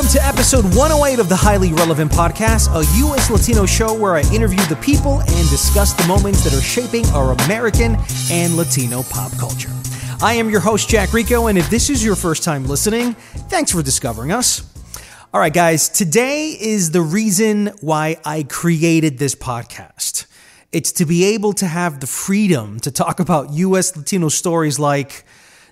Welcome to episode 108 of the Highly Relevant Podcast, a US Latino show where I interview the people and discuss the moments that are shaping our American and Latino pop culture. I am your host, Jack Rico, and if this is your first time listening, thanks for discovering us. All right, guys, today is the reason why I created this podcast. It's to be able to have the freedom to talk about US Latino stories like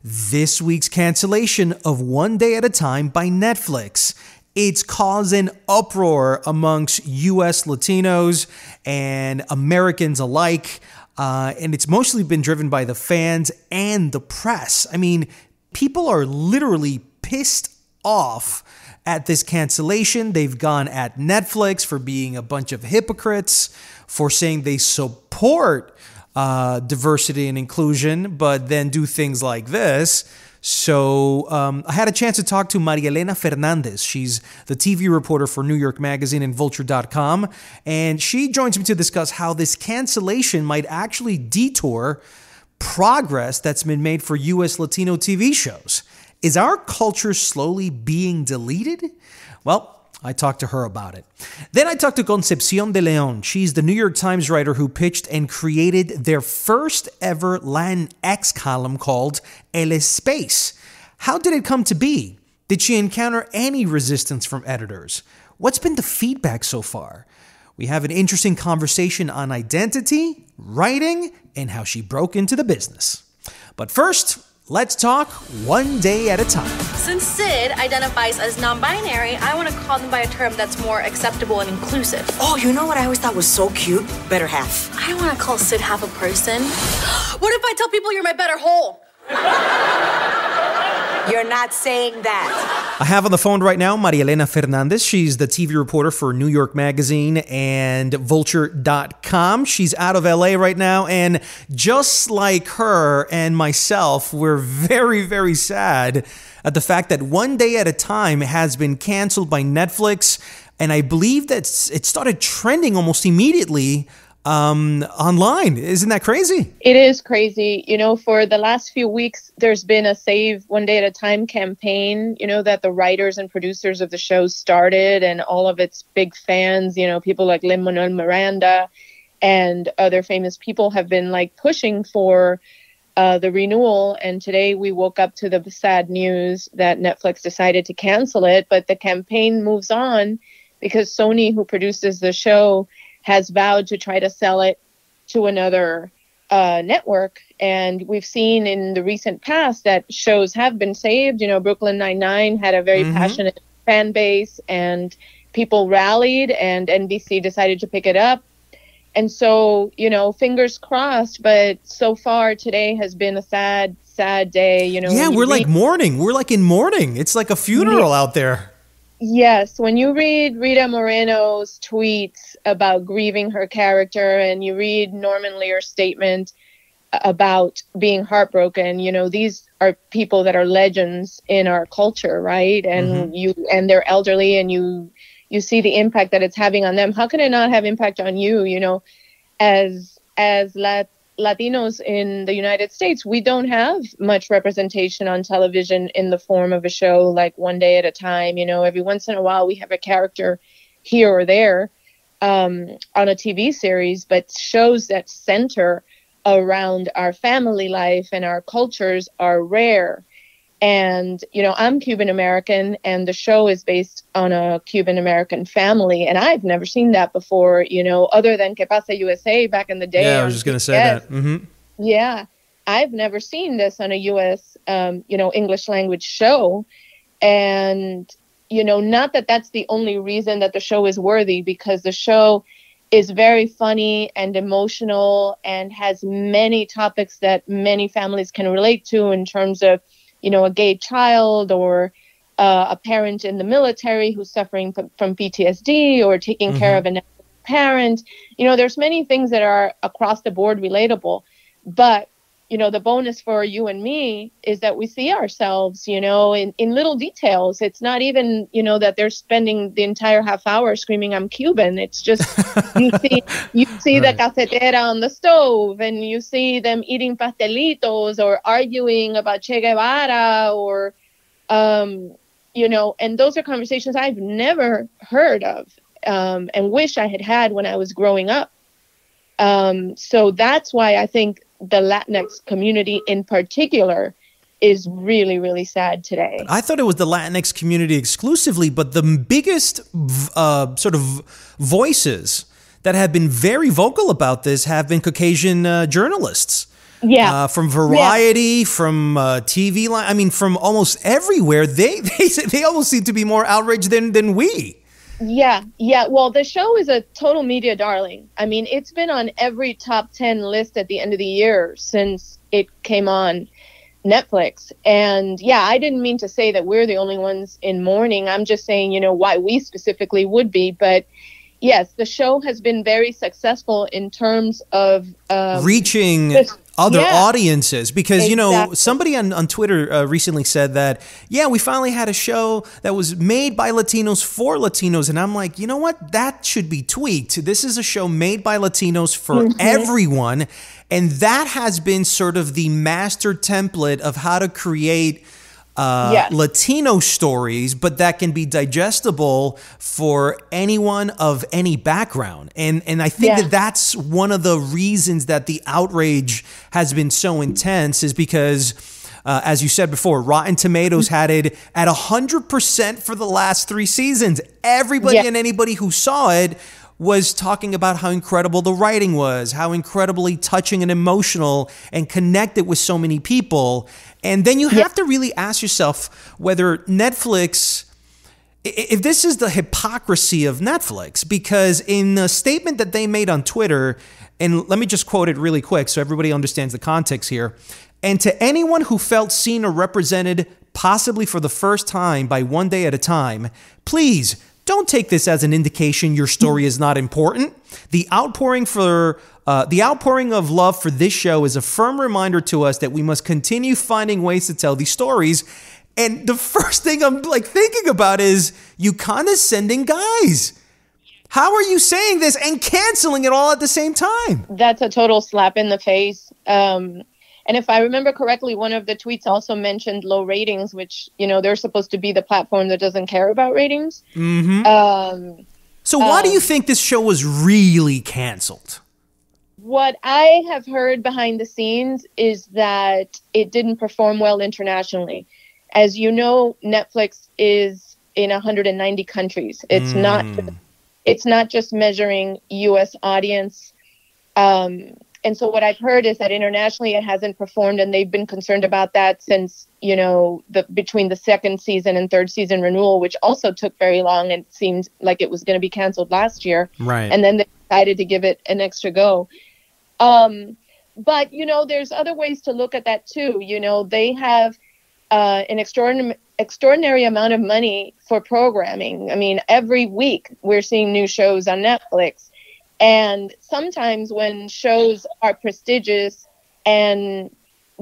this week's cancellation of One Day at a Time by Netflix. It's causing uproar amongst US Latinos and Americans alike, and it's mostly been driven by the fans and the press. I mean, people are literally pissed off at this cancellation. They've gone at Netflix for being a bunch of hypocrites, for saying they support diversity and inclusion, but then do things like this. So I had a chance to talk to Elena Fernandez. She's the TV reporter for New York Magazine and Vulture.com, and she joins me to discuss how this cancellation might actually detour progress that's been made for US Latino TV shows. Is our culture slowly being deleted? Well, I talked to her about it. Then I talked to Concepción de León. She's the New York Times writer who pitched and created their first ever Latinx column called Espace. How did it come to be? Did she encounter any resistance from editors? What's been the feedback so far? We have an interesting conversation on identity, writing, and how she broke into the business. But first, let's talk one day at a time. Since Sid identifies as non-binary, I want to call them by a term that's more acceptable and inclusive. Oh, you know what I always thought was so cute? Better half. I don't want to call Sid half a person. What if I tell people you're my better whole? You're not saying that. I have on the phone right now Elena Fernandez. She's the TV reporter for New York Magazine and Vulture.com. She's out of LA right now, and just like her and myself, we're very, very sad at the fact that One Day at a Time has been canceled by Netflix, and I believe that it started trending almost immediately online. Isn't that crazy? It is crazy. You know, for the last few weeks, there's been a Save One Day at a Time campaign, you know, that the writers and producers of the show started, and all of its big fans, you know, people like Lin-Manuel Miranda and other famous people have been like pushing for the renewal. And today we woke up to the sad news that Netflix decided to cancel it. But the campaign moves on because Sony, who produces the show, has vowed to try to sell it to another network. And we've seen in the recent past that shows have been saved. You know, Brooklyn Nine-Nine had a very passionate fan base, and people rallied, and NBC decided to pick it up. And so, you know, fingers crossed. But so far, today has been a sad, sad day. You know, yeah, we're like mourning. We're like in mourning. It's like a funeral out there. Yes, when you read Rita Moreno's tweets about grieving her character, and you read Norman Lear's statement about being heartbroken, you know, these are people that are legends in our culture, right? And they're elderly, and you see the impact that it's having on them. How can it not have impact on you? You know, as Latinos in the United States, we don't have much representation on television in the form of a show like One Day at a Time. You know, every once in a while we have a character here or there on a TV series, but shows that center around our family life and our cultures are rare. And, you know, I'm Cuban American, and the show is based on a Cuban American family. And I've never seen that before, you know, other than Que Pasa USA back in the day. Yeah, I was just going to say that. Mm-hmm. Yeah, I've never seen this on a U.S., you know, English language show. And, you know, not that that's the only reason that the show is worthy, because the show is very funny and emotional and has many topics that many families can relate to in terms of, you know, a gay child, or a parent in the military who's suffering from PTSD, or taking care of an parent. You know, there's many things that are across the board relatable. But, you know, the bonus for you and me is that we see ourselves, you know, in little details. It's not even, you know, that they're spending the entire half hour screaming, "I'm Cuban." It's just, you see the cafetera on the stove, and you see them eating pastelitos or arguing about Che Guevara, or, and those are conversations I've never heard of and wish I had had when I was growing up. So that's why I think the Latinx community in particular is really, really sad today. I thought it was the Latinx community exclusively, but the biggest sort of voices that have been very vocal about this have been Caucasian journalists. Yeah. From Variety, from TV line, I mean, from almost everywhere. They almost seem to be more outraged than we. Yeah. Well, the show is a total media darling. I mean, it's been on every top 10 list at the end of the year since it came on Netflix. And yeah, I didn't mean to say that we're the only ones in mourning. I'm just saying, why we specifically would be. But yes, the show has been very successful in terms of reaching other audiences, because exactly. Somebody on Twitter recently said that we finally had a show that was made by Latinos for Latinos, and I'm like, you know what, that should be tweaked. This is a show made by Latinos for everyone, and that has been sort of the master template of how to create Latino stories, but that can be digestible for anyone of any background. And I think that that's one of the reasons that the outrage has been so intense, is because, as you said before, Rotten Tomatoes had it at 100% for the last 3 seasons. Everybody and anybody who saw it was talking about how incredible the writing was, how incredibly touching and emotional and connected with so many people. And then you have to really ask yourself whether Netflix, if this is the hypocrisy of Netflix, because in the statement that they made on Twitter, and let me just quote it really quick so everybody understands the context here. And to anyone who felt seen or represented, possibly for the first time by One Day at a Time, please don't take this as an indication your story is not important. The outpouring of love for this show is a firm reminder to us that we must continue finding ways to tell these stories. And the first thing I'm thinking about is, you condescending guys. How are you saying this and canceling it all at the same time? That's a total slap in the face. And if I remember correctly, one of the tweets also mentioned low ratings, which, they're supposed to be the platform that doesn't care about ratings. So why do you think this show was really canceled? What I have heard behind the scenes is that it didn't perform well internationally. As you know, Netflix is in 190 countries. It's not just measuring US audience. And so what I've heard is that internationally it hasn't performed, and they've been concerned about that since, between the second season and third season renewal, which also took very long and seemed like it was going to be canceled last year. Right. And then they decided to give it an extra go. But, there's other ways to look at that too. They have an extraordinary amount of money for programming. I mean, every week we're seeing new shows on Netflix. And sometimes when shows are prestigious and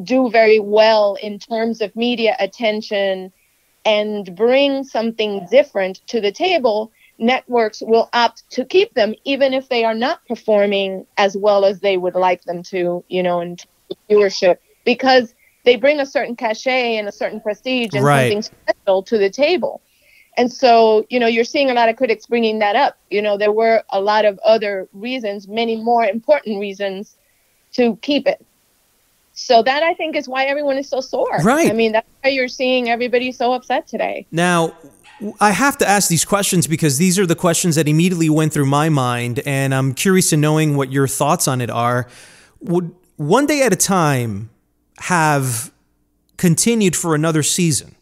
do very well in terms of media attention and bring something different to the table, networks will opt to keep them, even if they are not performing as well as they would like them to, in terms of viewership, because they bring a certain cachet and a certain prestige and something special to the table. And so, you're seeing a lot of critics bringing that up. There were a lot of other reasons, many more important reasons to keep it. So that, I think, is why everyone is so sore. Right. I mean, that's why you're seeing everybody so upset today. Now, I have to ask these questions because these are the questions that immediately went through my mind, and I'm curious to knowing what your thoughts on it are. Would One Day at a Time have continued for another season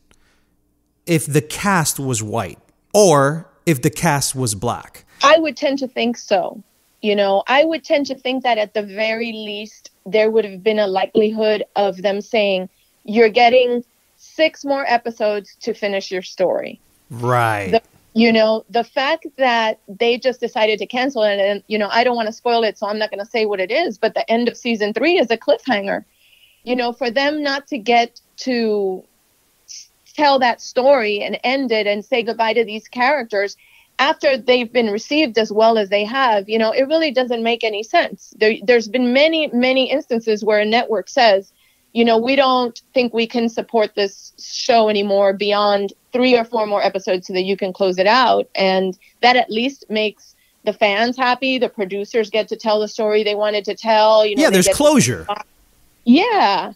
if the cast was white or if the cast was black? I would tend to think so. I would tend to think that at the very least, there would have been a likelihood of them saying, you're getting 6 more episodes to finish your story. Right. The fact that they just decided to cancel it, and, I don't want to spoil it, so I'm not going to say what it is, but the end of season 3 is a cliffhanger. For them not to get to tell that story and end it and say goodbye to these characters after they've been received as well as they have, it really doesn't make any sense. There's been many, many instances where a network says, we don't think we can support this show anymore beyond 3 or 4 more episodes so that you can close it out. And that at least makes the fans happy. The producers get to tell the story they wanted to tell. You know, yeah, there's closure. Yeah.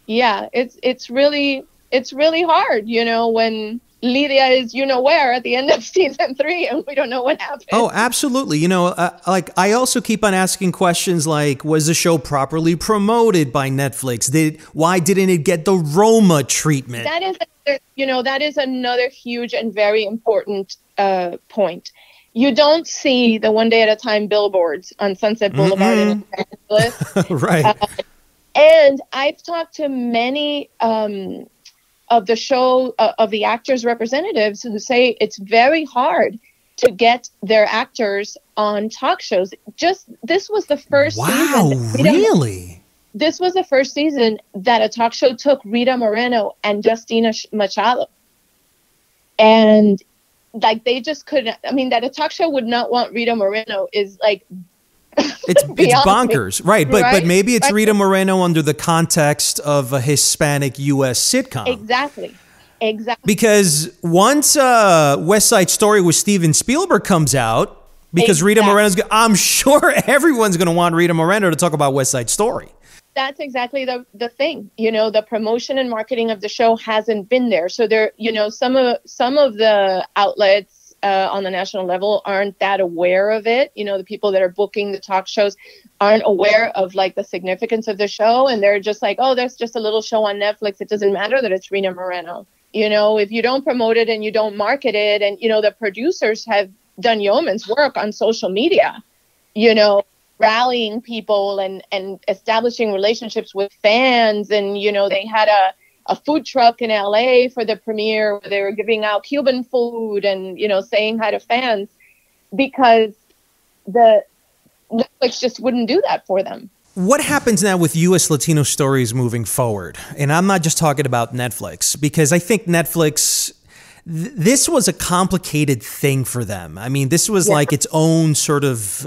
It's really hard, you know, when Lydia is, you know, where at the end of season 3 and we don't know what happened. Oh, absolutely. You know, like I also keep on asking questions like, was the show properly promoted by Netflix? Why didn't it get the Roma treatment? That is another huge and very important point. You don't see the One Day at a Time billboards on Sunset Boulevard in Los Angeles. Right. And I've talked to many of the show, of the actors' representatives who say it's very hard to get their actors on talk shows. This was the first season. Wow, really? This was the first season that a talk show took Rita Moreno and Justina Machado. And like they just couldn't, I mean, that a talk show would not want Rita Moreno is like, it's bonkers, right? But maybe it's Rita Moreno under the context of a Hispanic U.S. sitcom. Exactly. Because once West Side Story with Steven Spielberg comes out, because Rita Moreno's, I'm sure everyone's going to want Rita Moreno to talk about West Side Story. That's exactly the thing. You know, the promotion and marketing of the show hasn't been there. So there, you know, some of the outlets on the national level aren't that aware of it. You know, the people that are booking the talk shows aren't aware of like the significance of the show. And they're just like, oh, there's just a little show on Netflix. It doesn't matter that it's Rita Moreno. You know, if you don't promote it and you don't market it, and, you know, the producers have done yeoman's work on social media, you know, rallying people and establishing relationships with fans. And, you know, they had a food truck in LA for the premiere where they were giving out Cuban food and, you know, saying hi to fans, because the Netflix just wouldn't do that for them. What happens now with US Latino stories moving forward? And I'm not just talking about Netflix, because I think Netflix, this was a complicated thing for them. I mean, this was like its own sort of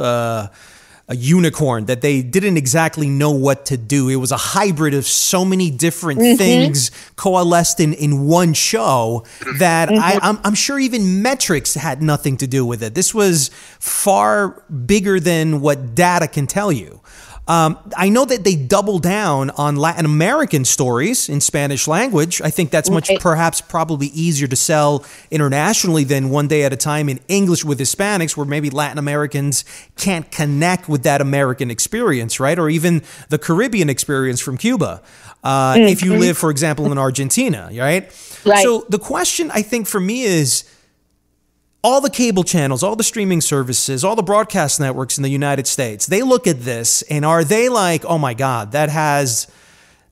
a unicorn that they didn't exactly know what to do. It was a hybrid of so many different things coalesced in one show that I'm sure even metrics had nothing to do with it. This was far bigger than what data can tell you. I know that they double down on Latin American stories in Spanish language. I think that's perhaps probably easier to sell internationally than One Day at a Time in English with Hispanics, where maybe Latin Americans can't connect with that American experience, right? Or even the Caribbean experience from Cuba. If you live, for example, in Argentina, right? So the question I think for me is, all the cable channels, all the streaming services, all the broadcast networks in the United States, they look at this and are they like, oh my God, that has,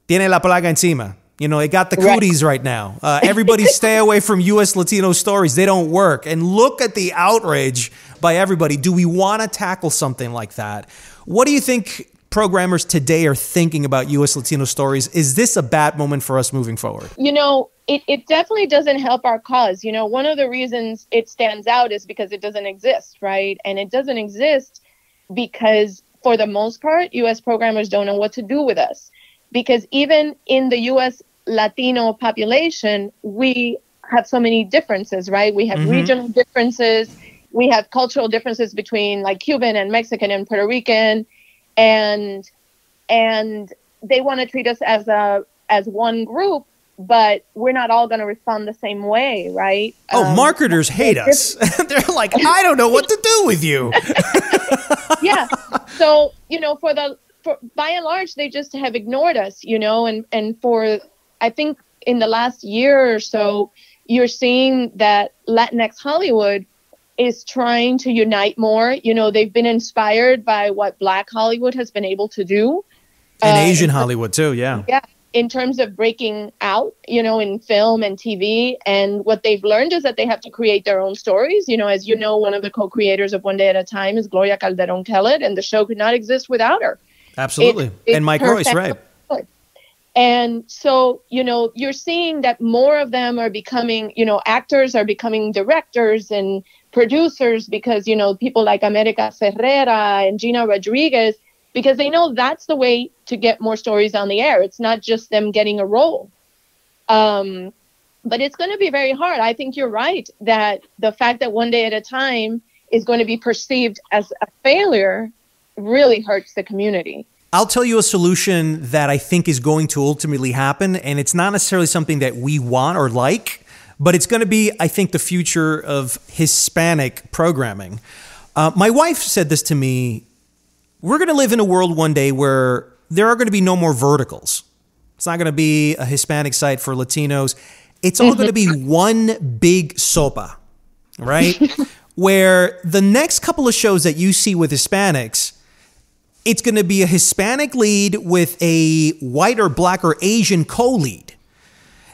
tiene la plaga encima. You know, it got the cooties right now. Everybody stay away from US Latino stories. They don't work. And look at the outrage by everybody. Do we want to tackle something like that? What do you think programmers today are thinking about US Latino stories? Is this a bad moment for us moving forward? You know, it definitely doesn't help our cause. You know, one of the reasons it stands out is because it doesn't exist, right? And it doesn't exist because, for the most part, U.S. programmers don't know what to do with us. Because even in the U.S. Latino population, we have so many differences, right? We have regional differences. We have cultural differences between like Cuban and Mexican and Puerto Rican. And they want to treat us as one group, but we're not all going to respond the same way, right? Oh, marketers hate us. They're like, I don't know what to do with you. Yeah. So, you know, by and large, they just have ignored us, you know, and for, I think in the last year or so, you're seeing that Latinx Hollywood is trying to unite more. You know, they've been inspired by what Black Hollywood has been able to do. And Asian Hollywood too, yeah. Yeah. In terms of breaking out, you know, in film and TV. And what they've learned is that they have to create their own stories. You know, as you know, one of the co-creators of One Day at a Time is Gloria Calderon Kellett, and the show could not exist without her. Absolutely. And Mike Royce, right. And so, you know, you're seeing that more of them are becoming, you know, actors are becoming directors and producers because, you know, people like America Ferrera and Gina Rodriguez, because they know that's the way to get more stories on the air. It's not just them getting a role. But it's going to be very hard. I think you're right that the fact that One Day at a Time is going to be perceived as a failure really hurts the community. I'll tell you a solution that I think is going to ultimately happen, and it's not necessarily something that we want or like, but it's going to be, I think, the future of Hispanic programming. My wife said this to me. We're going to live in a world one day where there are going to be no more verticals. It's not going to be a Hispanic site for Latinos. It's all going to be one big sopa, right? Where the next couple of shows that you see with Hispanics, it's going to be a Hispanic lead with a white or black or Asian co-lead.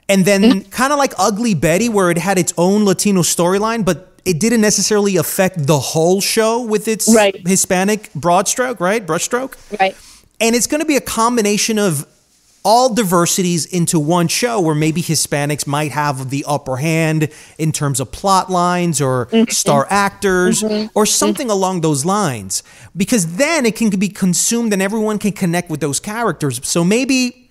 And then kind of like Ugly Betty, where it had its own Latino storyline, but it didn't necessarily affect the whole show with its Hispanic broad stroke, right? Brushstroke. Right. And it's going to be a combination of all diversities into one show where maybe Hispanics might have the upper hand in terms of plot lines or star actors or something along those lines. Because then it can be consumed and everyone can connect with those characters. So maybe,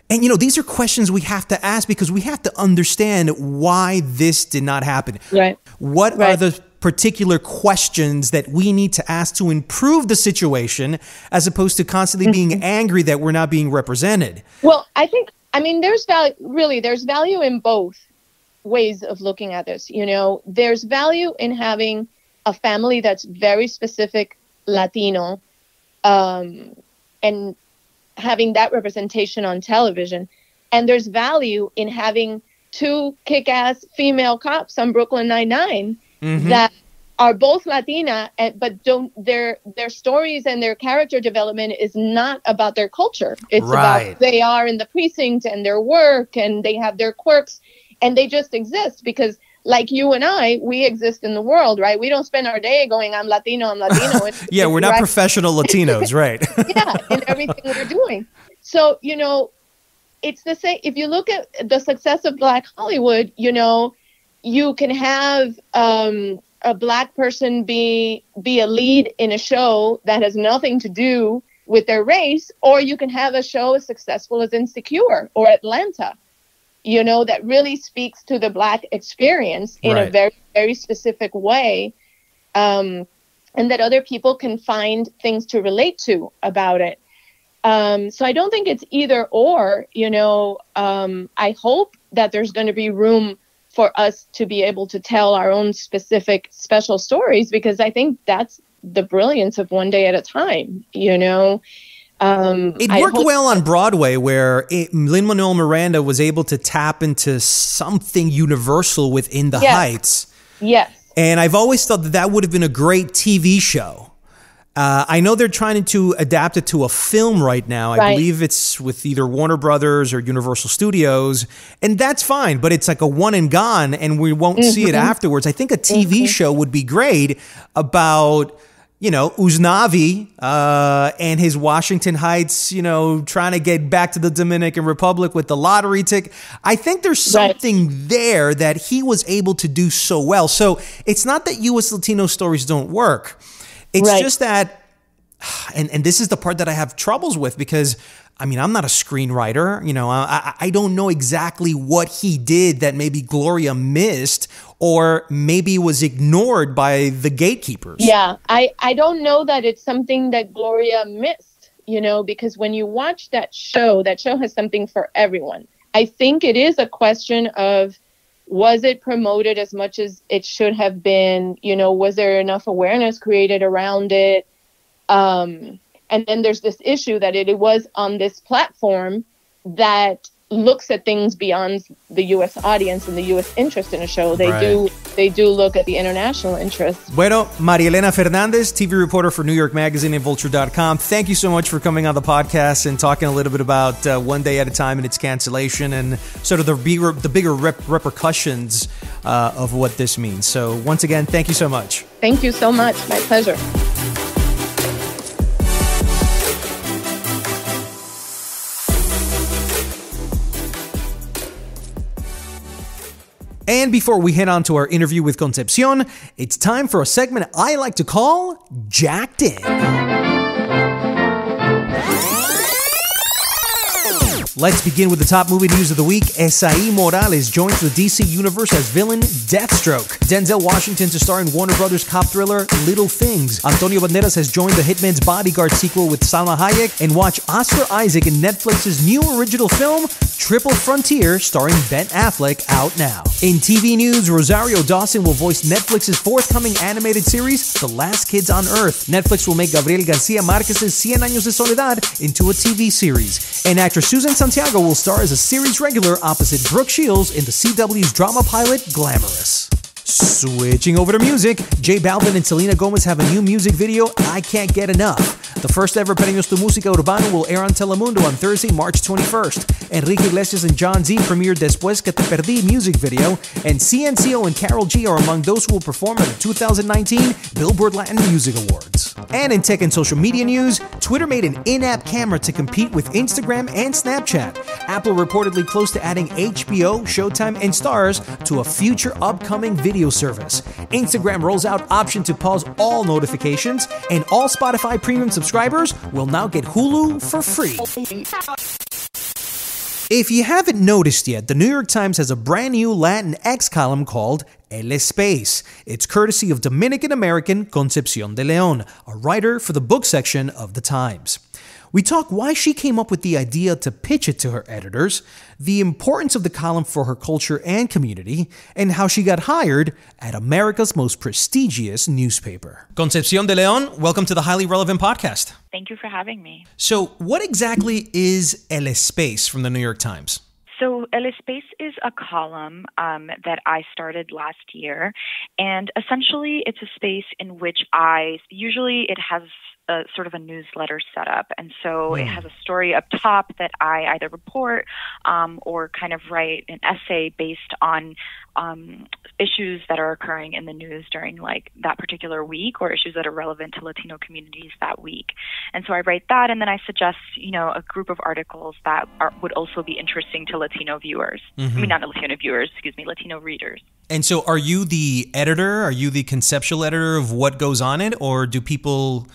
and you know, these are questions we have to ask because we have to understand why this did not happen. Right. What are the particular questions that we need to ask to improve the situation as opposed to constantly being angry that we're not being represented? Well, I mean, there's value in both ways of looking at this. You know, there's value in having a family that's very specific Latino, and having that representation on television. And there's value in having two kick-ass female cops on Brooklyn Nine-Nine that are both Latina, but their stories and their character development is not about their culture. It's about who they are in the precinct and their work, and they have their quirks, and they just exist because, like you and I, we exist in the world, right? We don't spend our day going, I'm Latino, I'm Latino. Yeah, we're not professional Latinos, right? Yeah, in everything we're doing. So, you know, it's the same. If you look at the success of Black Hollywood, you know, you can have a Black person be a lead in a show that has nothing to do with their race, or you can have a show as successful as Insecure or Atlanta, you know, that really speaks to the Black experience in a very, very specific way, and that other people can find things to relate to about it. So I don't think it's either or, you know. I hope that there's going to be room for us to be able to tell our own specific special stories, because I think that's the brilliance of One Day at a Time, you know. It worked well on Broadway, where Lin-Manuel Miranda was able to tap into something universal within the Heights. Yes. And I've always thought that that would have been a great TV show. I know they're trying to adapt it to a film right now. I believe it's with either Warner Brothers or Universal Studios, and that's fine, but it's like a one and gone, and we won't see it afterwards. I think a TV show would be great about, you know, Uznavi and his Washington Heights, you know, trying to get back to the Dominican Republic with the lottery ticket. I think there's something there that he was able to do so well. So it's not that US Latino stories don't work. It's just that, and this is the part that I have troubles with, because, I mean, I'm not a screenwriter. You know, I don't know exactly what he did that maybe Gloria missed or maybe was ignored by the gatekeepers. Yeah, I don't know that it's something that Gloria missed, you know, because when you watch that show has something for everyone. I think it is a question of, was it promoted as much as it should have been? You know, was there enough awareness created around it? And then there's this issue that it was on this platform that looks at things beyond the U.S. audience and the U.S. interest in a show. They do look at the international interest. Bueno, Elena Fernandez, TV reporter for New York Magazine and Vulture.com. Thank you so much for coming on the podcast and talking a little bit about One Day at a Time and its cancellation and sort of the bigger repercussions of what this means. So once again, thank you so much. Thank you so much. My pleasure. And before we head on to our interview with Concepcion, it's time for a segment I like to call Jacked In. Let's begin with the top movie news of the week. Esai Morales joins the DC Universe as villain Deathstroke. Denzel Washington to star in Warner Brothers cop thriller Little Things. Antonio Banderas has joined the Hitman's Bodyguard sequel with Salma Hayek. And watch Oscar Isaac in Netflix's new original film, Triple Frontier, starring Ben Affleck, out now. In TV news, Rosario Dawson will voice Netflix's forthcoming animated series, The Last Kids on Earth. Netflix will make Gabriel García Márquez's Cien Años de Soledad into a TV series. And actor Susan Santiago will star as a series regular opposite Brooke Shields in the CW's drama pilot Glamorous. Switching over to music, J Balvin and Selena Gomez have a new music video, I Can't Get Enough. The first ever Premios tu Música Urbano will air on Telemundo on Thursday, March 21st. Enrique Iglesias and John Z premiered Después que te perdí music video, and CNCO and Karol G are among those who will perform at the 2019 Billboard Latin Music Awards. And in tech and social media news, Twitter made an in-app camera to compete with Instagram and Snapchat. Apple reportedly close to adding HBO, Showtime, and Starz to a future upcoming video service. Instagram rolls out option to pause all notifications, and all Spotify premium subscribers will now get Hulu for free. If you haven't noticed yet, the New York Times has a brand new Latinx column called Espace. It's courtesy of Dominican-American Concepción de León, a writer for the book section of the Times. We talk why she came up with the idea to pitch it to her editors, the importance of the column for her culture and community, and how she got hired at America's most prestigious newspaper. Concepción de León, welcome to the Highly Relevant Podcast. Thank you for having me. So, what exactly is Espace from the New York Times? So Espace is a column that I started last year, and essentially it's a space in which usually it has a sort of a newsletter setup, and so it has a story up top that I either report or kind of write an essay based on issues that are occurring in the news during like that particular week, or issues that are relevant to Latino communities that week. And so I write that, and then I suggest, a group of articles that would also be interesting to Latino viewers. Mm-hmm. I mean, not Latino viewers, Latino readers. And so are you the editor? Are you the conceptual editor of what goes on it? Or do people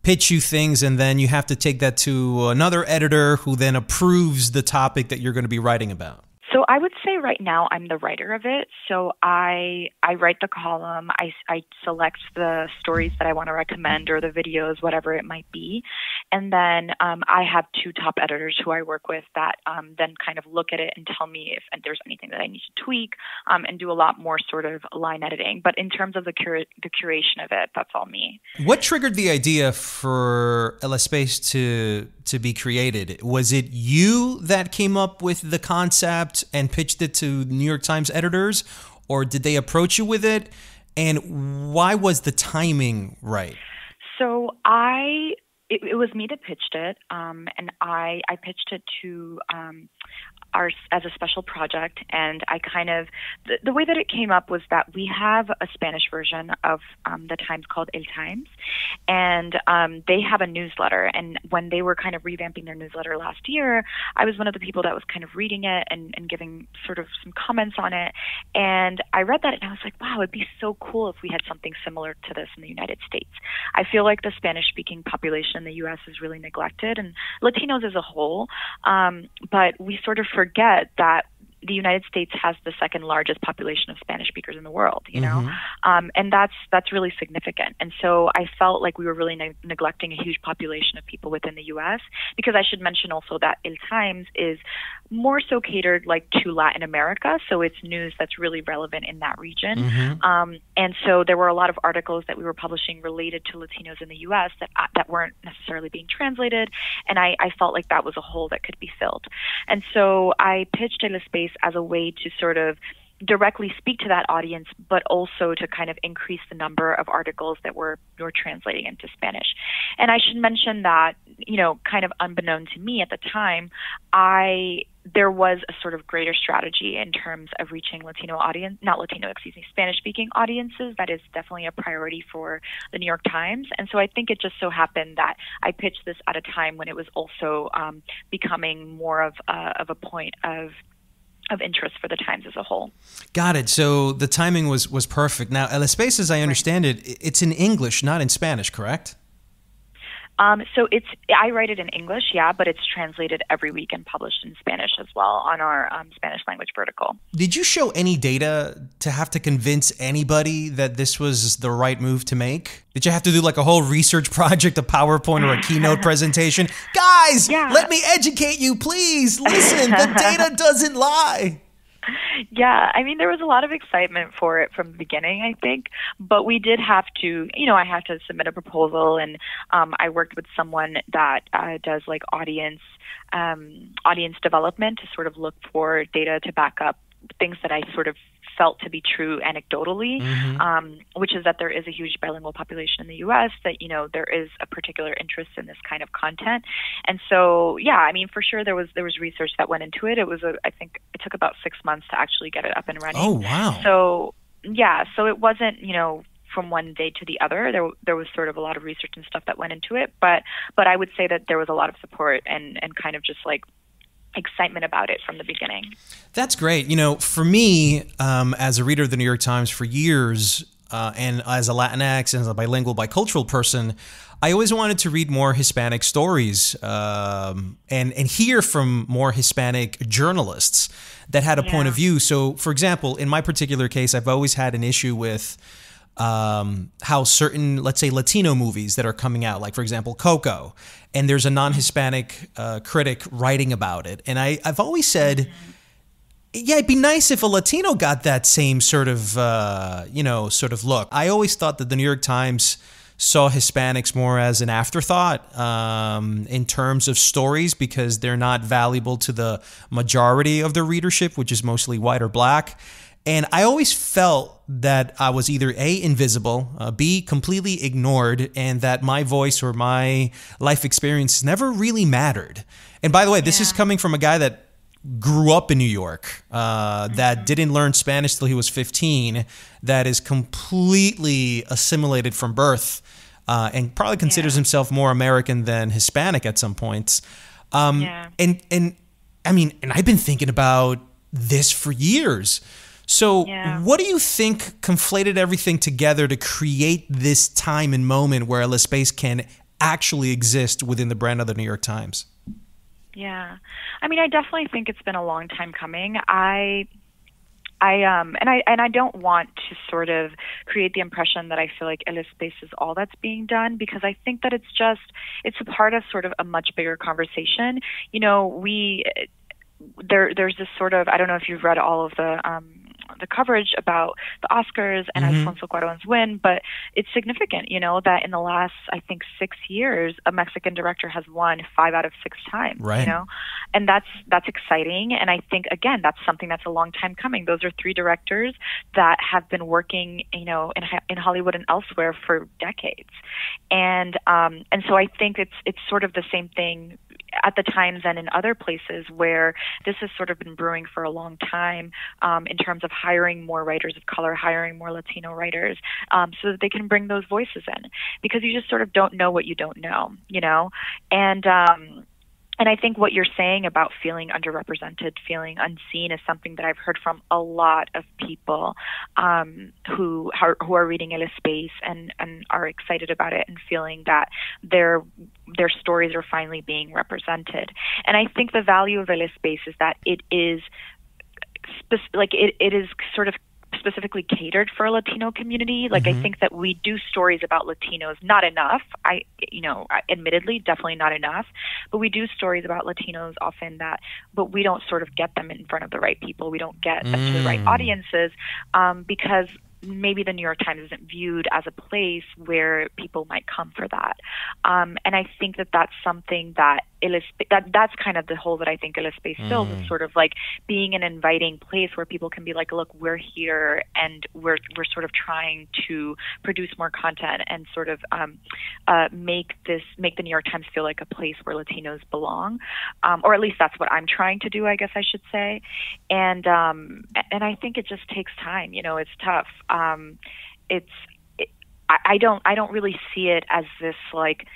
pitch you things and then you have to take that to another editor who then approves the topic that you're going to be writing about? So I would say right now I'm the writer of it. So I write the column, I select the stories that I want to recommend or the videos, whatever it might be. And then I have two top editors who I work with that then kind of look at it and tell me if there's anything that I need to tweak and do a lot more sort of line editing. But in terms of the curation of it, that's all me. What triggered the idea for Espace to be created? Was it you that came up with the concept and pitched it to New York Times editors, or did they approach you with it? And why was the timing right? So it was me that pitched it, and I pitched it to as a special project, and I kind of the way that it came up was that we have a Spanish version of the Times called El Times, and they have a newsletter. And when they were kind of revamping their newsletter last year, I was one of the people that was kind of reading it and giving sort of some comments on it. And I read that and I was like, wow, it'd be so cool if we had something similar to this in the United States. I feel like the Spanish-speaking population in the U.S. is really neglected, and Latinos as a whole, but we sort of forget that the United States has the second largest population of Spanish speakers in the world, and that's really significant. And so I felt like we were really neglecting a huge population of people within the U.S., because I should mention also that El Times is more so catered like to Latin America, so it's news that's really relevant in that region. Mm-hmm. And so there were a lot of articles that we were publishing related to Latinos in the U.S. that weren't necessarily being translated, and I felt like that was a hole that could be filled. And so I pitched Espace as a way to sort of directly speak to that audience, but also to kind of increase the number of articles that we're translating into Spanish. And I should mention that, kind of unbeknown to me at the time, there was a sort of greater strategy in terms of reaching Spanish-speaking audiences. That is definitely a priority for the New York Times. And so I think it just so happened that I pitched this at a time when it was also becoming more of a point of interest for the Times as a whole. Got it. So the timing was perfect. Now, El Espace, as I understand it, it's in English, not in Spanish, correct? So I write it in English, yeah, but it's translated every week and published in Spanish as well on our Spanish language vertical. Did you show any data to have to convince anybody that this was the right move to make? Did you have to do like a whole research project, a PowerPoint or a keynote presentation? Guys, let me educate you, please. Listen, the data doesn't lie. Yeah, I mean, there was a lot of excitement for it from the beginning, I think, but we did have to, I had to submit a proposal, and I worked with someone that does like audience development to sort of look for data to back up things that I sort of felt to be true anecdotally, which is that there is a huge bilingual population in the U.S., that, there is a particular interest in this kind of content. And so, yeah, I mean, for sure, there was research that went into it. It was, I think it took about 6 months to actually get it up and running. Oh, wow. So, yeah, so it wasn't, from one day to the other. There was sort of a lot of research and stuff that went into it. But I would say that there was a lot of support and kind of just like excitement about it from the beginning. That's great. For me, as a reader of the New York Times for years, and as a Latinx and as a bilingual, bicultural person, I always wanted to read more Hispanic stories and hear from more Hispanic journalists that had a point of view. So, for example, in my particular case, I've always had an issue with how certain, let's say, Latino movies that are coming out, like, for example, Coco, and there's a non-Hispanic critic writing about it. And I've always said, yeah, it'd be nice if a Latino got that same sort of, sort of look. I always thought that the New York Times saw Hispanics more as an afterthought in terms of stories, because they're not valuable to the majority of their readership, which is mostly white or black. And I always felt that I was either A, invisible, B, completely ignored, and that my voice or my life experience never really mattered. And by the way, this is coming from a guy that grew up in New York, that didn't learn Spanish till he was 15, that is completely assimilated from birth, and probably considers himself more American than Hispanic at some points. And I mean, and I've been thinking about this for years. So what do you think conflated everything together to create this time and moment where Espace can actually exist within the brand of the New York Times? Yeah. I mean, I definitely think it's been a long time coming. I don't want to sort of create the impression that I feel like Espace is all that's being done, because I think that it's a part of sort of a much bigger conversation. There's this sort of, I don't know if you've read all of the coverage about the Oscars and Alfonso Cuarón's win, but it's significant, that in the last, I think, 6 years, a Mexican director has won 5 out of 6 times, and that's exciting. And I think, again, that's something that's a long time coming. Those are 3 directors that have been working, in Hollywood and elsewhere for decades. And so I think it's sort of the same thing at the Times and in other places where this has sort of been brewing for a long time, in terms of hiring more writers of color, hiring more Latino writers, so that they can bring those voices in, because you just sort of don't know what you don't know, And I think what you're saying about feeling underrepresented, feeling unseen, is something that I've heard from a lot of people who are reading Espace and are excited about it and feeling that their stories are finally being represented. And I think the value of Espace is that it is it is sort of specifically catered for a Latino community. Like, I think that we do stories about Latinos, not enough. Admittedly, definitely not enough, but we do stories about Latinos often but we don't sort of get them in front of the right people. We don't get them to the right audiences, because maybe the New York Times isn't viewed as a place where people might come for that. And I think that that's something that that's kind of the hole that I think Espace fills, is sort of like being an inviting place where people can be like, look, we're here and we're sort of trying to produce more content and sort of make the New York Times feel like a place where Latinos belong, or at least that's what I'm trying to do, I guess I should say. And I think it just takes time. It's tough. I don't really see it as this like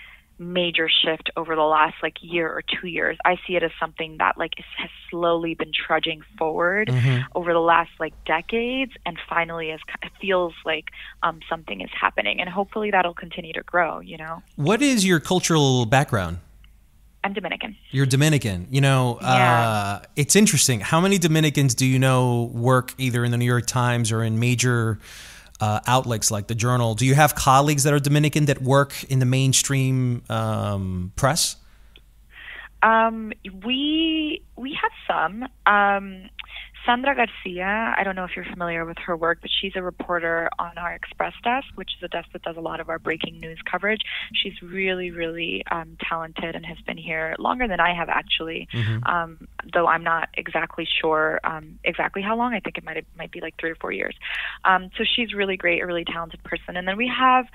major shift over the last like year or 2 years. I see it as something that like has slowly been trudging forward over the last like decades, and finally it feels like something is happening, and hopefully that'll continue to grow, you know. What is your cultural background? I'm Dominican. You're Dominican. You know, it's interesting. How many Dominicans do you know work either in the New York Times or in major outlets like the Journal? Do you have colleagues that are Dominican that work in the mainstream press? We have some. Sandra Garcia, I don't know if you're familiar with her work, but she's a reporter on our Express desk, which is a desk that does a lot of our breaking news coverage. She's really, really talented and has been here longer than I have, actually, though I'm not exactly sure exactly how long. I think it might be like 3 or 4 years. So she's really great, a really talented person. And then we have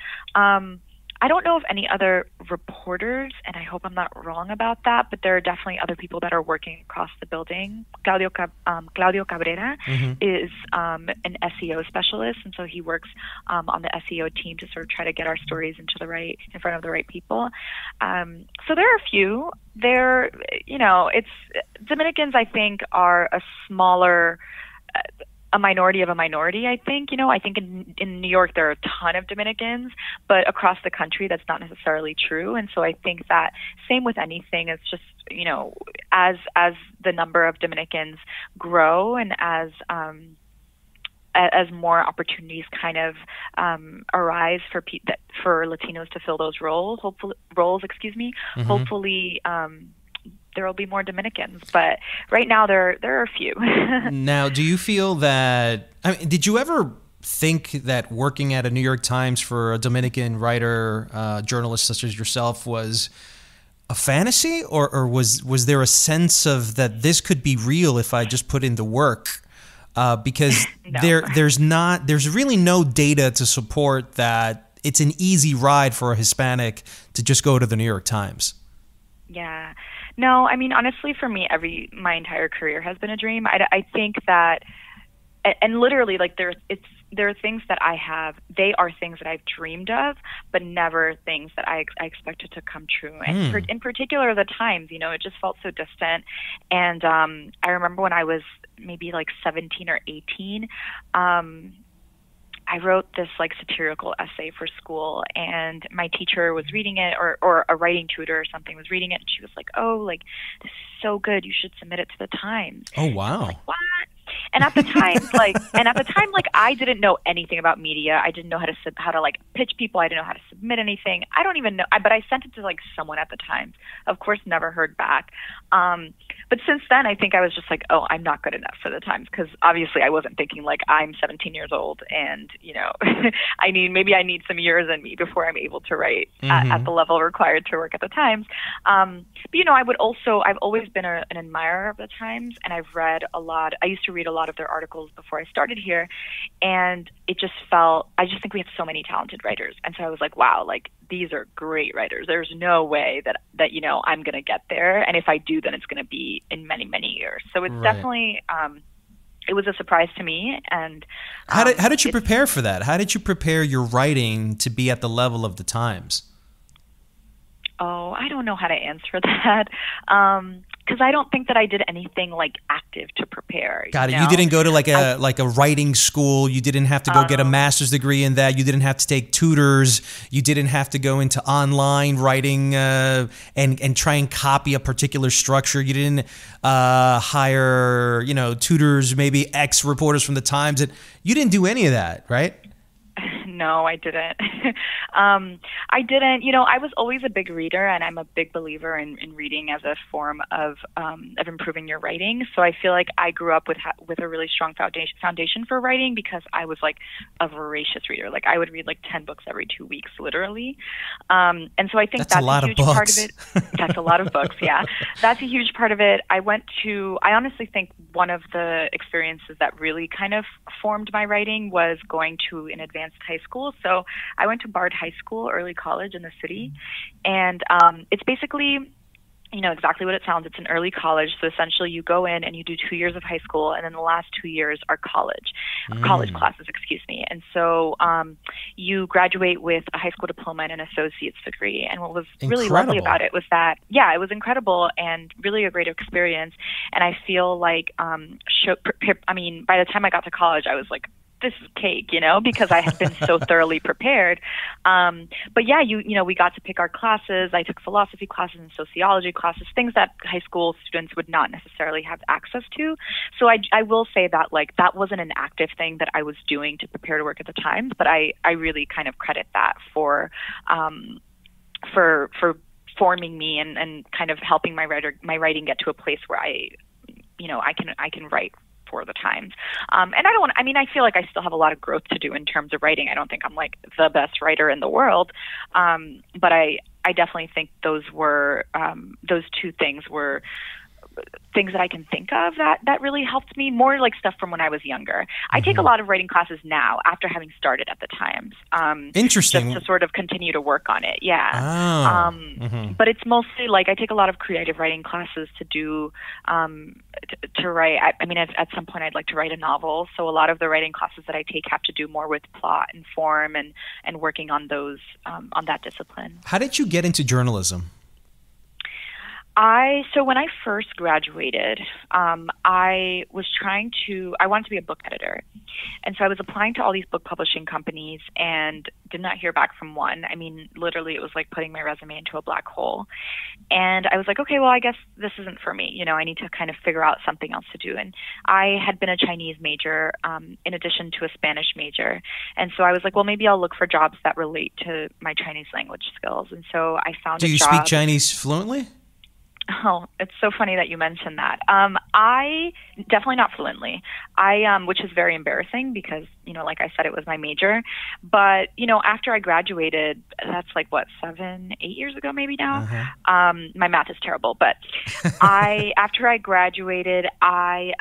I don't know of any other reporters, and I hope I'm not wrong about that, but there are definitely other people that are working across the building. Claudio Cabrera is an SEO specialist, and so he works on the SEO team to sort of try to get our stories in front of the right people. So there are a few. It's Dominicans, I think, are a smaller a minority of a minority, I think. I think in New York there are a ton of Dominicans, but across the country that's not necessarily true. And so I think that same with anything, it's just, as the number of Dominicans grow and as more opportunities kind of arise for Latinos to fill those roles, hopefully there will be more Dominicans, but right now there are a few. Now, do you feel that, did you ever think that working at a New York Times for a Dominican writer, journalist such as yourself was a fantasy, or was there a sense of that this could be real if I just put in the work? Because No. there's really no data to support that it's an easy ride for a Hispanic to just go to the New York Times. Yeah. No, honestly, for me, my entire career has been a dream. I think that, and literally, like there are things that I have. They are things that I've dreamed of, but never things that I expected to come true. And in particular, the Times. It just felt so distant. And I remember when I was maybe like 17 or 18. I wrote this like satirical essay for school, and my teacher was reading it, or a writing tutor or something was reading it, and she was like, "Oh, like this is so good, you should submit it to the Times." Oh, wow. Like, what? And at the time, I didn't know anything about media. I didn't know how to like pitch people. I didn't know how to submit anything. I don't even know. But I sent it to like someone at the Times. Of course, never heard back. But since then, I think I was just like, oh, I'm not good enough for the Times, because obviously I wasn't thinking like I'm 17 years old and I need some years in me before I'm able to write at the level required to work at the Times. But I've always been an admirer of the Times, and I've read a lot. I used to read a lot of their articles before I started here, and I just think we have so many talented writers. And so I was like, wow, like these are great writers. There's no way that I'm going to get there. And if I do, then it's going to be in many, many years. So it's definitely, it was a surprise to me. And how did you prepare for that? How did you prepare your writing to be at the level of the Times? Oh, I don't know how to answer that. Because I don't think that I did anything like active to prepare. Got it. You didn't go to like a writing school. You didn't have to go get a master's degree in that. You didn't have to take tutors. You didn't have to go into online writing and try and copy a particular structure. You didn't hire tutors, maybe ex-reporters from the Times. You didn't do any of that, right? No, I didn't. I didn't. I was always a big reader, and I'm a big believer in reading as a form of improving your writing. So I feel like I grew up with a really strong foundation for writing, because I was like a voracious reader. Like I would read like 10 books every 2 weeks, literally. And so I think that's a huge part of it. That's a lot of books. Yeah, that's a huge part of it. I honestly think one of the experiences that really kind of formed my writing was going to an advanced high school. So I went to Bard High School, early college in the city, and it's basically you know, exactly what it sounds. It's an early college. So essentially you go in and you do 2 years of high school, and then the last 2 years are college classes, excuse me. And so you graduate with a high school diploma and an associate's degree. And what was really lovely about it was that, yeah, it was incredible and really a great experience. And I feel like, by the time I got to college, I was like, this is cake, you know, because I had been so thoroughly prepared. But yeah, you know, we got to pick our classes. I took philosophy classes and sociology classes, things that high school students would not necessarily have access to. So I will say that, like, that wasn't an active thing that I was doing to prepare to work at the Times, but I really kind of credit that for forming me and kind of helping my writing get to a place where I can write for the Times. And I feel like I still have a lot of growth to do in terms of writing. I don't think I'm like the best writer in the world. But I definitely think those two things were things that I can think of that really helped me, more like stuff from when I was younger. I take a lot of writing classes now after having started at the Times. Interesting. Just to sort of continue to work on it. Yeah. But it's mostly like I take a lot of creative writing classes to do, to write. At some point I'd like to write a novel. So a lot of the writing classes that I take have to do more with plot and form and working on those, on that discipline. How did you get into journalism? So when I first graduated, I wanted to be a book editor. And so I was applying to all these book publishing companies and did not hear back from one. I mean, literally it was like putting my resume into a black hole. And I was like, okay, well, I guess this isn't for me. You know, I need to kind of figure out something else to do. And I had been a Chinese major, in addition to a Spanish major. And so I was like, well, maybe I'll look for jobs that relate to my Chinese language skills. And so I found a job. Do you speak Chinese fluently? Oh, it's so funny that you mentioned that. I definitely not fluently. Which is very embarrassing because, you know, like I said, it was my major. But, you know, after I graduated, that's like what, 7, 8 years ago, maybe now. My math is terrible, but after I graduated, I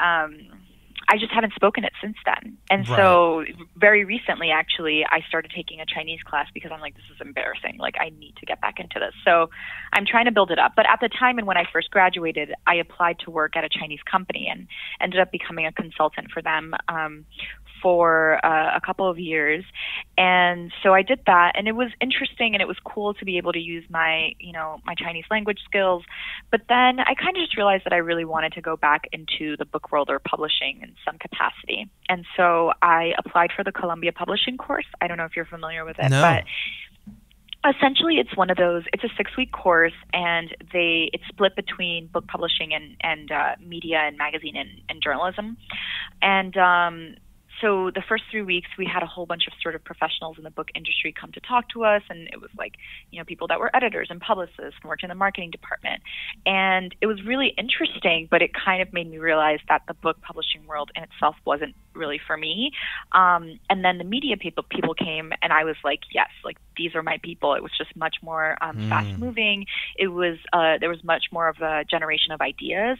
just haven't spoken it since then. And so very recently, actually, I started taking a Chinese class because I'm like, this is embarrassing. Like, I need to get back into this. So I'm trying to build it up. But at the time and when I first graduated, I applied to work at a Chinese company and ended up becoming a consultant for them for a couple of years. And so I did that, and it was interesting and it was cool to be able to use my Chinese language skills. But then I kind of just realized that I really wanted to go back into the book world or publishing in some capacity. And so I applied for the Columbia Publishing course. I don't know if you're familiar with it, but essentially it's one of those, it's a 6-week course, and it's split between book publishing and media and magazine and journalism. And so the first 3 weeks, we had a whole bunch of sort of professionals in the book industry come to talk to us. And it was like, you know, people that were editors and publicists and worked in the marketing department. And it was really interesting, but it kind of made me realize that the book publishing world in itself wasn't really for me. And then the media people came, and I was like, yes, like these are my people. It was just much more fast moving. It was, there was much more of a generation of ideas.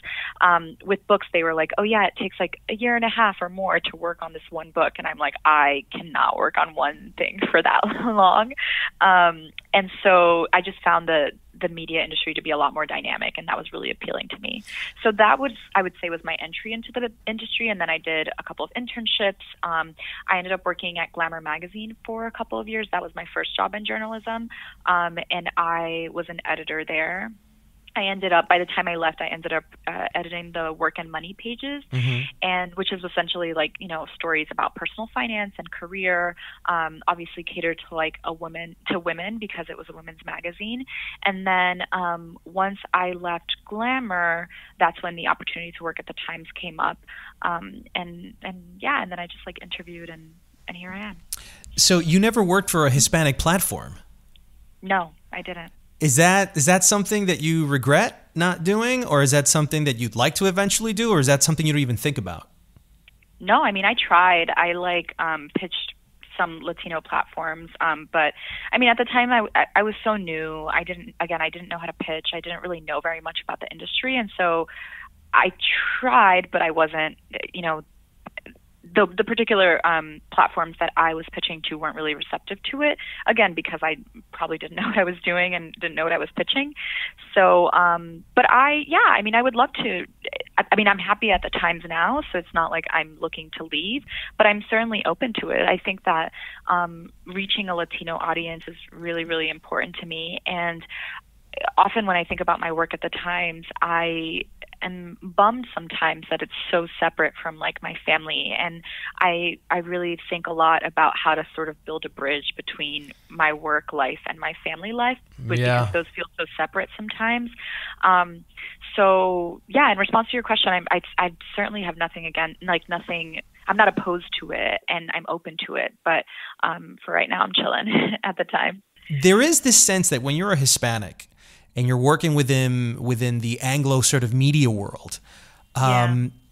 With books, they were like, oh yeah, it takes like a year and a half or more to work on this one book. And I'm like, I cannot work on one thing for that long. And so I just found the media industry to be a lot more dynamic, and that was really appealing to me. So that I would say was my entry into the industry. And then I did a couple of internships. I ended up working at Glamour magazine for a couple of years. That was my first job in journalism. And I was an editor there. By the time I left, I ended up editing the Work and Money pages, and which is essentially like, you know, stories about personal finance and career, obviously catered to like women because it was a women's magazine. And then once I left Glamour, that's when the opportunity to work at the Times came up. And then I just like interviewed and here I am. So you never worked for a Hispanic platform? No, I didn't. Is that something that you regret not doing, or is that something that you'd like to eventually do, or is that something you don't even think about? No, I mean, I tried. I pitched some Latino platforms, but I mean, at the time I was so new. I didn't know how to pitch. I didn't really know very much about the industry, and so I tried, but I wasn't, you know, the particular platforms that I was pitching to weren't really receptive to it. Again, because I probably didn't know what I was doing and didn't know what I was pitching. So, but I would love to. I mean, I'm happy at the Times now, so it's not like I'm looking to leave, but I'm certainly open to it. I think that reaching a Latino audience is really, really important to me. And often when I think about my work at the Times, I am bummed sometimes that it's so separate from like my family. And I really think a lot about how to sort of build a bridge between my work life and my family life, because those feel so separate sometimes. So yeah, in response to your question, I certainly have nothing I'm not opposed to it, and I'm open to it. But for right now, I'm chilling at the time. There is this sense that when you're a Hispanic and you're working within the Anglo sort of media world,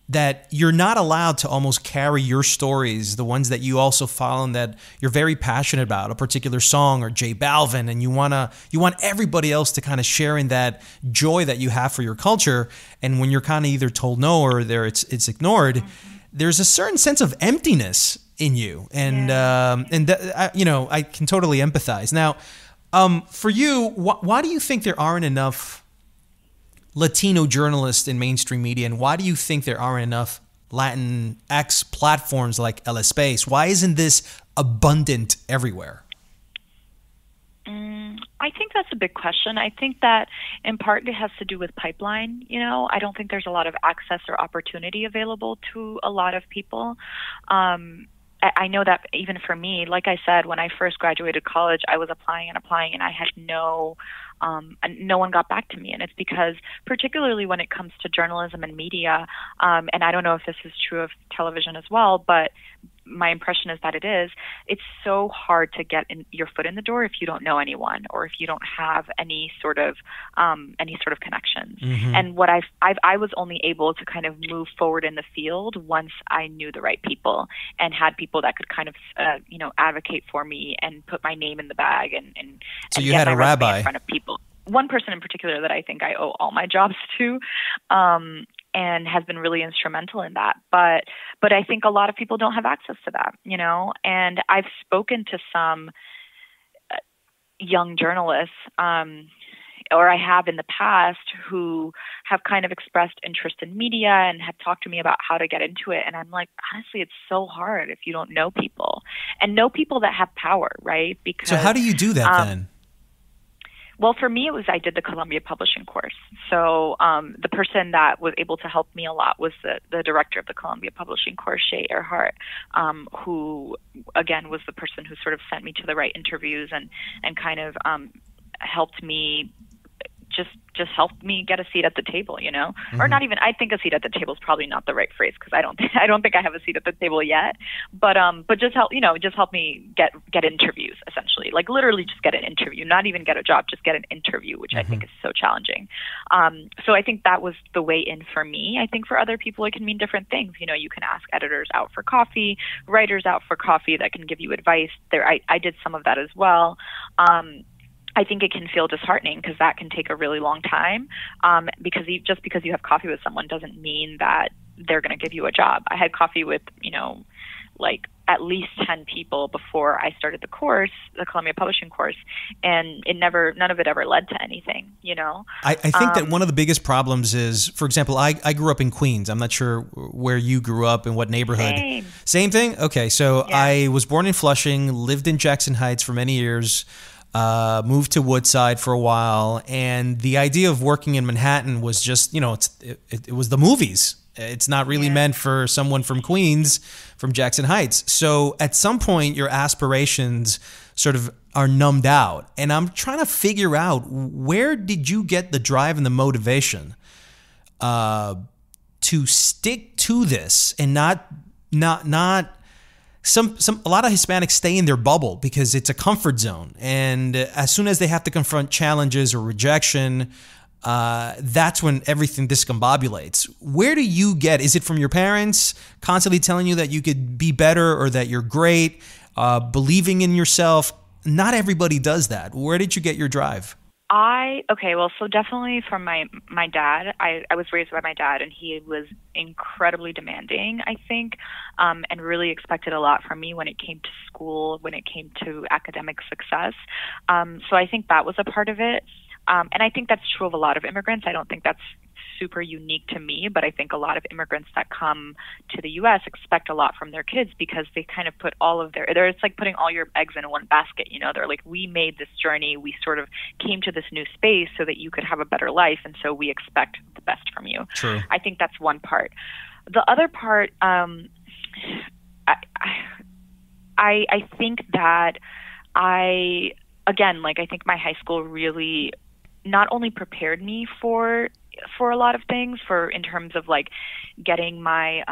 that you're not allowed to almost carry your stories, the ones that you also follow and that you're very passionate about, a particular song or J Balvin, and you want everybody else to kind of share in that joy that you have for your culture. And when you're kind of either told no or it's ignored, there's a certain sense of emptiness in you, and I can totally empathize. Now, for you, why do you think there aren't enough Latino journalists in mainstream media, and why do you think there aren't enough Latinx platforms like Espace? Why isn't this abundant everywhere? I think that's a big question. I think that in part it has to do with pipeline. I don't think there's a lot of access or opportunity available to a lot of people. I know that even for me, like I said, when I first graduated college, I was applying, and I had no one got back to me. And it's because, particularly when it comes to journalism and media, and I don't know if this is true of television as well, but my impression is that it's so hard to get your foot in the door if you don't know anyone or if you don't have any sort of connections. Mm-hmm. And what I was only able to kind of move forward in the field once I knew the right people and had people that could kind of advocate for me and put my name in the bag and so you get had my a rabbi in front of people. One person in particular that I think I owe all my jobs to, and has been really instrumental in that. But I think a lot of people don't have access to that, and I've spoken to some young journalists, or I have in the past, who have kind of expressed interest in media and have talked to me about how to get into it. And I'm like, honestly, it's so hard if you don't know people and know people that have power, right? Because so how do you do that then? Well, for me, I did the Columbia publishing course. So the person that was able to help me a lot was the director of the Columbia publishing course, Shay Earhart, who, again, was the person who sort of sent me to the right interviews and kind of helped me just helped me get a seat at the table, mm-hmm. Or not even. I think a seat at the table is probably not the right phrase, because I don't think I have a seat at the table yet. But just help me get interviews, essentially, like literally just get an interview, not even get a job, just get an interview, which mm-hmm. I think is so challenging. So I think that was the way in for me. I think for other people it can mean different things. You can ask editors out for coffee, writers out for coffee that can give you advice. I did some of that as well. I think it can feel disheartening because that can take a really long time, because just because you have coffee with someone doesn't mean that they're going to give you a job. I had coffee with, like at least 10 people before I started the course, the Columbia Publishing course, and none of it ever led to anything, I think that one of the biggest problems is, for example, I grew up in Queens. I'm not sure where you grew up, in what neighborhood. Same thing? Okay, so yeah. I was born in Flushing, lived in Jackson Heights for many years, moved to Woodside for a while, and the idea of working in Manhattan was just, it was the movies. It's not really meant for someone from Queens, from Jackson Heights. So at some point, your aspirations sort of are numbed out. And I'm trying to figure out, where did you get the drive and the motivation to stick to this and not a lot of Hispanics stay in their bubble because it's a comfort zone. And as soon as they have to confront challenges or rejection, that's when everything discombobulates. Where do you is it from your parents constantly telling you that you could be better or that you're great, believing in yourself? Not everybody does that. Where did you get your drive? So definitely from my dad. I was raised by my dad, and he was incredibly demanding, I think, and really expected a lot from me when it came to school, when it came to academic success. So I think that was a part of it. And I think that's true of a lot of immigrants. I don't think that's super unique to me, but I think a lot of immigrants that come to the U.S. expect a lot from their kids because they kind of put all of it's like putting all your eggs in one basket. You know, they're like, we made this journey. We sort of came to this new space so that you could have a better life. And so we expect the best from you. True. I think that's one part. The other part, I think that I think my high school really not only prepared me for a lot of things, in terms of like getting my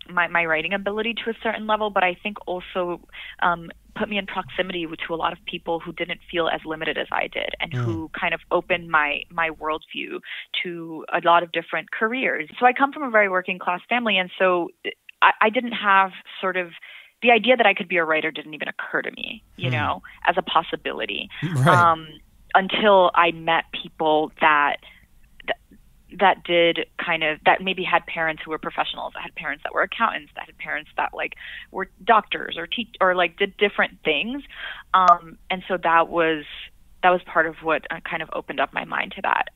my writing ability to a certain level, but I think also put me in proximity to a lot of people who didn't feel as limited as I did, and who kind of opened my worldview to a lot of different careers. So I come from a very working class family, and so I didn't have sort of the idea that I could be a writer didn't even occur to me, you know, as a possibility. Right. Until I met people that did that maybe had parents who were professionals, that had parents that were accountants, that had parents that like were doctors or like did different things. And so that was part of what kind of opened up my mind to that.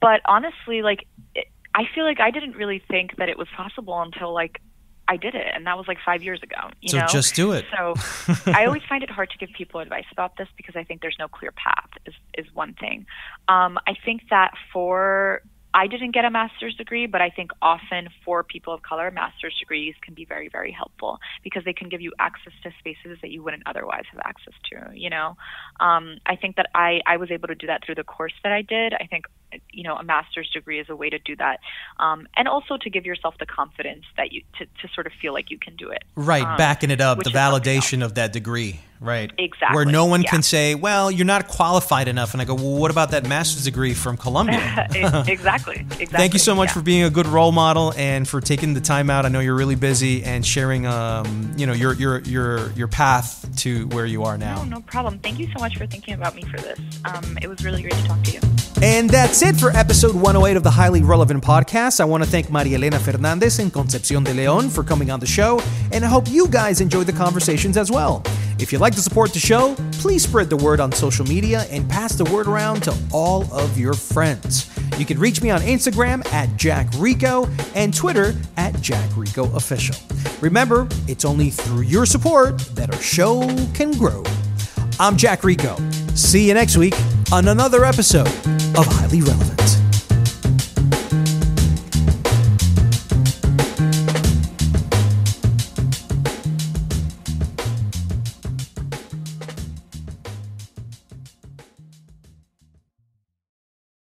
But honestly, like, I feel like I didn't really think that it was possible until like I did it, and that was like 5 years ago. You know? Just do it. So I always find it hard to give people advice about this because I think there's no clear path is one thing. I think that I didn't get a master's degree, but I think often for people of color, master's degrees can be very, very helpful because they can give you access to spaces that you wouldn't otherwise have access to, you know? I think that I was able to do that through the course that I did. I think, you know, a master's degree is a way to do that. And also to give yourself the confidence that to sort of feel like you can do it. Right. Backing it up, the validation of that degree. Right. Exactly. Where no one can say, well, you're not qualified enough. And I go, well, what about that master's degree from Columbia? Exactly. Thank you so much for being a good role model and for taking the time out. I know you're really busy, and sharing, you know, your path to where you are now. No problem. Thank you so much for thinking about me for this. It was really great to talk to you. And that's it for episode 108 of the Highly Relevant Podcast. I want to thank Maria Elena Fernandez and Concepción de León for coming on the show, and I hope you guys enjoyed the conversations as well. If you'd like to support the show, please spread the word on social media and pass the word around to all of your friends. You can reach me on Instagram at Jack Rico and Twitter at Jack Rico Official. Remember, it's only through your support that our show can grow. I'm Jack Rico. See you next week on another episode of Highly Relevant.